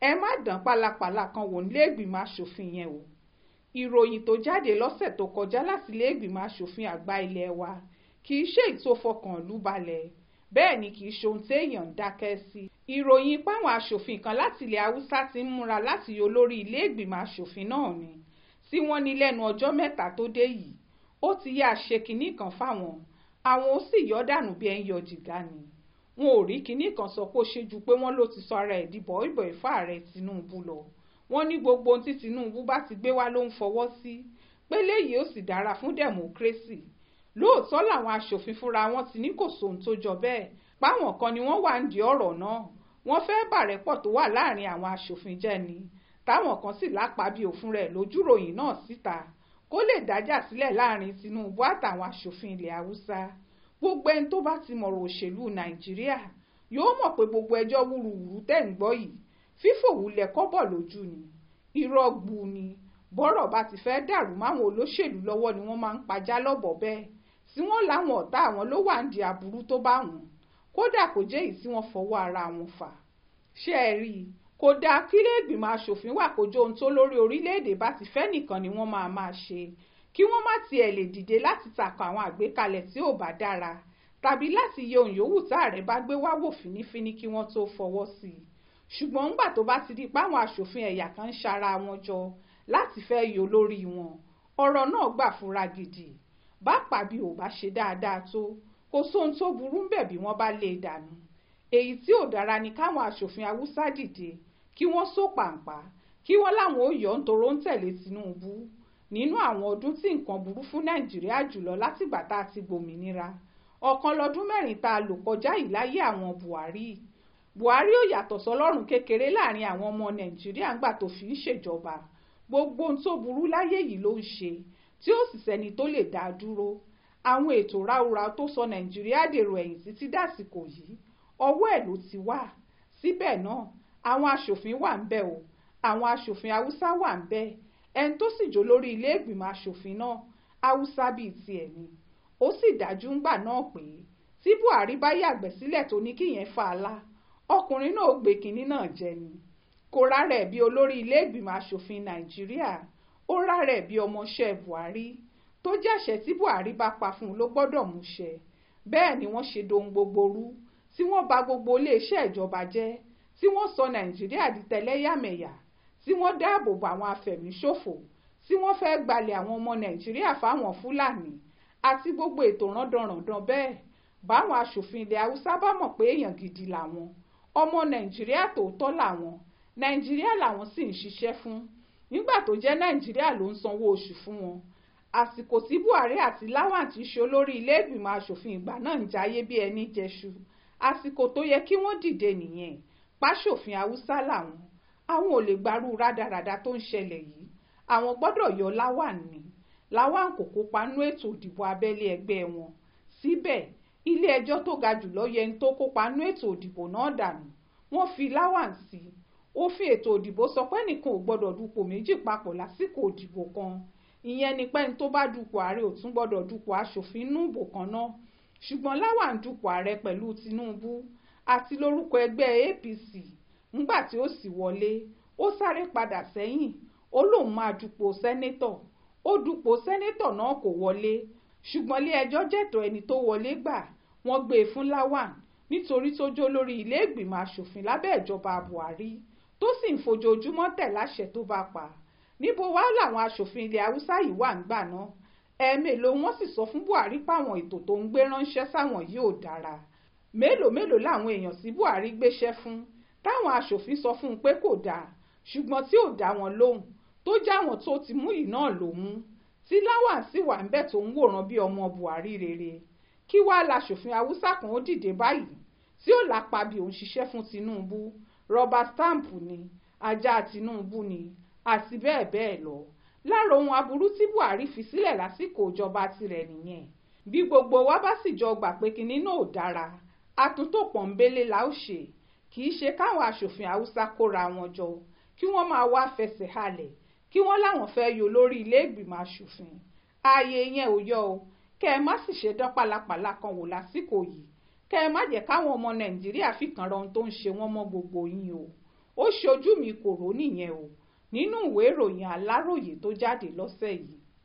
ẹ má dán pálapàla kan wò nílé-ìgbìmọ̀ aṣòfin yẹn o. Ìròyìn tó jáde lọ́sẹ̀ tó kọjá láti ilé-ìgbìmọ̀ aṣòfin àgbà ilé wa kì í ṣe èyí tó fọkàn lù balẹ̀, bẹ́ẹ̀ ni kì í ṣe ohun téèyàn ń dákẹ́ sí. Ìròyìn páwọn aṣòfin kan láti ilẹ̀ Haúsá ti ń múra láti yọ olórí ilé-ìgbìmọ̀ aṣòfin náà ni, tí wọ́n ní lẹ́nu ọjọ́ mẹ́ta tó dé yìí ó ti yá ṣe kinní kan fáwọn, àwọn ó sì yọ dànù bí ẹn yọ jìgá ni. Wọn ò rí kinní kan sọ pé ó ṣe ju pé wọ́n ló ti sọ ara ẹ̀ di bọ̀ìbọ̀ì fáàrẹ Tinubu lọ. Wọ́n ní gbogbo ohun tí Tinubu bá ti gbé wá ló ń fọwọ́ sí, pé léyìí ó sì dára fún democracy. Lóòótọ́ làwọn aṣòfin fúnra wọn ti ní kò sóhun tó jọ bẹ́ẹ̀, páwọn kan ni wọ́n wà ń di ọ̀rọ̀ náà, wọ́n fẹ́ bàrẹ́pọ̀ tó wà láàrin àwọn aṣòfin jẹ́ ni, táwọn kan sì lápá bí òfin rẹ̀ lójúròyìn náà síta kó lè dájà sílẹ̀ láàrin Tinubu àtàwọn aṣòfin ilẹ̀ Haúsá. Gbogbo ẹni tó bá ti mọ̀rọ̀ òṣèlú Nàìjíríà yóò mọ̀ pé gbogbo ẹjọ́ wúruwùru tẹ́ ń gbọ́ yìí fífòwúlẹ̀ kọ́bọ̀ lójú ni, irọ́ gbu ni. Bọ́rọ̀ bá ti fẹ́ dàrú máwọn olóṣèlú lọ́wọ́ ni wọ́n máa ń pajá lọ́bọ̀ bẹ́ẹ̀, tí wọ́n láwọn ọ̀tá àwọn ló wà ń di aburú tó bá wọn, kódà kò jẹ́ èyí tí wọ́n fọwọ́ ara wọn fà. Ṣé ẹ rí i? Kò dáa kí ilé-ìgbìmọ̀ aṣòfin wà kójó ohun tó lórí orílẹ̀-èdè bá ti fẹ́ nìkan ni wọ́n máa ṣe, kí wọ́n má tiẹ̀ lè dìde láti takò àwọn àgbékalẹ̀ tí ò bá dára, tàbí láti yẹ ohun yòówù táàrẹ bá gbé wá wò fínífíní kí wọ́n tó fọwọ́ sí i. Ṣùgbọ́n ńgbà tó bá ti di páwọn aṣòfin ẹ̀yà kan ń ṣara wọn jọ láti fẹ́ yọ lórí wọn, ọ̀rọ̀ náà gbà fúnra gidi. Bá pàbí ò bá ṣe dáadáa tó, kò sóhun tó burú ń bẹ̀ bí wọ́n bá lé e dànù. Èyí tí ò dára ni káwọn aṣòfin Haúsá dìde kí wọ́n só pàǹpá, kí wọ́n láwọn ó yọ nítorí ń tẹ̀lé Tinubu nínú àwọn ọdún tí nǹkan burú fún Nàìjíríà jùlọ látìgbà tá a ti gbòmìnira. Ọ̀kan lọ́dún mẹ́rin tá a lò kọjá yìí láyé àwọn Buhari ò yàtọ̀ sọlọ́run kékeré láàrin àwọn ọmọ Nàìjíríà ńgbà tó fi ń ṣèjọba. Gbogbo ohun tó burú láyé yìí ló ń ṣe, tí ó sì sẹ́ni tó lè dá dúró. Àwọn ètò ráúráú tó sọ Nàìjíríà dèrò ẹ̀yìn títí dàsìkò yìí, ọwọ́ ẹ̀ ló ti wà. Síbẹ̀ náà àwọn aṣòfin wà ń bẹ̀ o, àwọn aṣòfin Haúsá wà ń bẹ̀. Ẹni tó sì jó lórí ilé-ìgbìmọ̀ aṣòfin náà Haúsá bíi tiẹ̀ ni. Ó sì dájú ńgbà náà pé tí Buhari bá yàgbẹ́ sílẹ̀ tó ní kíyẹn fà á lá, ọkùnrin náà gbé kinní náà jẹ ni. Kò rárá ẹ̀ bí olórí ilé-ìgbìmọ̀ aṣòfin Nàìjíríà, ó rárá ẹ̀ bí ọmọọṣẹ́ Buhari, tó jẹ́ṣẹ́ tí Buhari bá pa fún un ló gbọ́dọ̀ múṣẹ. Bẹ́ẹ̀ ni wọ́n ṣe dohun gbogbo rú, tí wọ́n bà gbogbo iléeṣẹ́ ìjọba jẹ́, tí wọ́n sọ Nàìjíríà di tẹlẹ́yàmẹ̀yà, tí wọ́n dáàbò bo àwọn afẹ̀míṣòfò, tí wọ́n fẹ́ gbalẹ̀ àwọn ọmọ Nàìjíríà fáwọn Fúlàní àti gbogbo ètò rándanràndan bẹ́ẹ̀. Báwọn aṣòfin ilẹ̀ Haúsá bá mọ̀ pé èèyàn gidi làwọn, ọmọ Nàìjíríà tòótọ́ làwọn, Nàìjíríà làwọn sì ń ṣiṣẹ́ fún, nígbà tó jẹ́ Nàìjíríà ló ń sanwó oṣù fún wọn. Àsìkò tí Buhari àti Lawan ti ṣe olórí ilé-ìgbìmọ̀ aṣòfin ìgbà náà ń jayé bí ẹni jẹṣu. Àsìkò tó yẹ kí wọ́n dìde nìyẹn, páṣòfin Haúsá làwọn, àwọn ò lè gbarú rádaràda tó ń ṣẹlẹ̀ yìí, àwọn gbọ́dọ̀ yọ Lawan ni. Lawan kò kópa nínú ètò ìdìbò abẹ́lé ẹgbẹ́ wọn. Síbẹ̀ ilé ẹjọ́ tó ga jùlọ yẹ ń tó kópa nínú ètò ìdìbò náà dànù, wọ́n fi Lawan sí. Òfin ètò ìdìbò sọ pé nìkan ò gbọ́dọ̀ dupò méjì papọ̀ lásìkò ìdìbò kan. Ìyẹn ni pé ẹni tó bá dupò ààrẹ ò tún gbọ́dọ̀ dupò aṣòfin nínú ìbò kan náà. Ṣùgbọ́n Lawan dupò ààrẹ pẹ̀lú Tinubu àti lórúkọ ẹgbẹ́ APC. Ńgbà tí ó sì wọlé, ó sáré padà sẹ́yìn, ó lóun máa dupò sẹ́nétọ̀. Ó dupò sẹ́nétọ̀ náà kò wọlé, ṣùgbọ́n ilé ẹjọ́ jẹ̀tọ́ ẹni tó wọlé gbà, wọ́n gbé e fún Lawan nítorí tó jó lórí ilé ìgbìmọ̀ aṣòfin lábẹ́ ìjọba Buhari, tó sì ń fojoojúmọ́ tẹ̀ láṣẹ tó bá pa. Níbo wá làwọn aṣòfin ilẹ̀ Haúsá yìí wà ńgbà náà? Ẹ̀ẹ̀mélòó wọ́n sì sọ fún Buhari páwọn ètò tó ń gbé ránṣẹ́ sáwọn yìí ò dára. Mélòó làwọn èèyàn sí Buhari gbéṣẹ́ fún, táwọn aṣòfin sọ fún un pé kò dáa, ṣùgbọ́n tí ò dá wọn lóhùn, tó jáwọn tó ti mú yìí náà ló mú, tí Lawan sì wà ńbẹ̀ tó ń wòran bí ọmọ Buhari rere. Kí wá laṣòfin Haúsá kan ó dìde báyìí tí ó lápá bí òun ṣiṣẹ́ fún Tinubu, rọba stamp ni, ajá Tinubu ni, àti bẹ́ẹ̀ bẹ́ẹ̀ lọ. Lára ohun aburú tí Buhari fi sílẹ̀ lásìkò ìjọba tirẹ̀ nìyẹn. Bí gbogbo wa bá sì jọ gbà pé kinní náà ò dára, àtúntò pọ̀nbélé la ó ṣe. Kì í ṣe káwọn aṣòfin Haúsá kóra wọn jọ kí wọ́n máa wá fẹsẹ̀ halẹ̀ kí wọ́n láwọn fẹ́ yọ lórí ilé ìgbìmọ̀ aṣòfin. Ààyè yẹn ò yọ o. Kẹ́ ẹ má sì ṣe dán pálapàla kan wò lásìkò yìí. Kẹ́ ẹ má jẹ́ káwọn ọmọ Nàìjíríà fìkan ra ohun tó ń ṣe wọ́n mọ́ gbogbo yín o. ó ṣojú mi kò rò nìyẹn o nínú ìwé ìròyìn Aláròyé tó jáde lọ́sẹ̀ yìí.